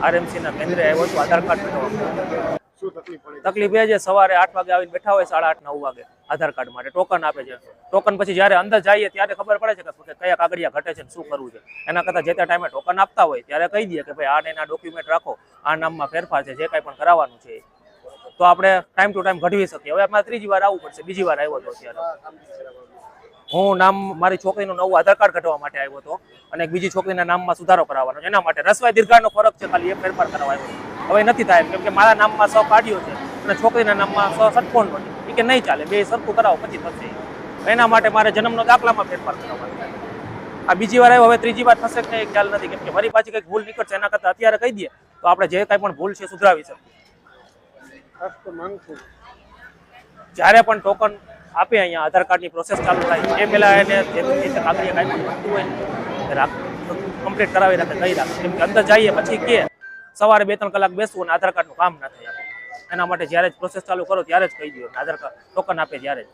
RMC ના કેન્દ્રે આવ્યો છું આધાર કાર્ડ બનાવવા. તકલીફ એ છે સવારે 8 વાગે આવીને બેઠા હોય 8:30 9 વાગે આધાર કાર્ડ માટે ટોકન આપે છે. ટોકન પછી જ્યારે અંદર જઈએ ત્યારે ખબર પડે છે કે કયા કાગળિયા ઘટે છે શું કરવું છે. એના કરતાં જે તે ટાઈમે ટોકન આપતા હોય ત્યારે કહી દઈએ કે ભાઈ આને એના ડોક્યુમેન્ટ રાખો, આ નામમાં ફેરફાર છે, જે કાંઈ પણ કરાવવાનું છે તો આપણે ટાઈમ ટુ ટાઈમ ઘડવી શકીએ. હવે અમારે ત્રીજી વાર આવવું પડશે, બીજી વાર આવ્યો હતો ત્યારે હું મારી છોકરીનું નવું આધાર કાર્ડ કઢાવવા માટે આવ્યો હતો અને એક બીજી છોકરીના નામમાં સુધારો કરાવવાનો છે. એના માટે રસવાઈ દીર્ઘાનો ફરક છે, ખાલી એ ફેરફાર કરવા આવ્યો. હવે નથી થાય કેમ કે મારા નામમાં 100 કાઢ્યો છે અને છોકરીના નામમાં 100 સટકોણ નથી. એ કે નહીં ચાલે, બે સરખું કરાવો પછી થશે. એના માટે મારે જન્મનો દાખલામાં ફેરફાર કરવાનો. આ બીજી વાર આવ્યો, હવે ત્રીજી વાર થશે કે નહીં ખ્યાલ નથી કેમ કે ફરી પાછી કંઈક ભૂલ નીકળશે. એના કરતાં અત્યારે કહી દઈએ તો આપણે જે કાંઈ પણ ભૂલ છે સુધરાવી શકીએ. જ્યારે પણ ટોકન આપે અહીંયા આધાર કાર્ડની પ્રોસેસ ચાલુ થાય એ પહેલા એને જે કાગળિયા કાંઈ પણ મળતું હોય ને કમ્પ્લીટ કરાવી રાખે, કહી રાખે. કેમ કે અંદર જઈએ પછી કે સવારે 2-3 કલાક બેસવું અને આધાર કાર્ડનું કામ ના થાય. એના માટે જ્યારે જ પ્રોસેસ ચાલુ કરો ત્યારે જ કહી દો આધાર કાર્ડ ટોકન આપે ત્યારે જ.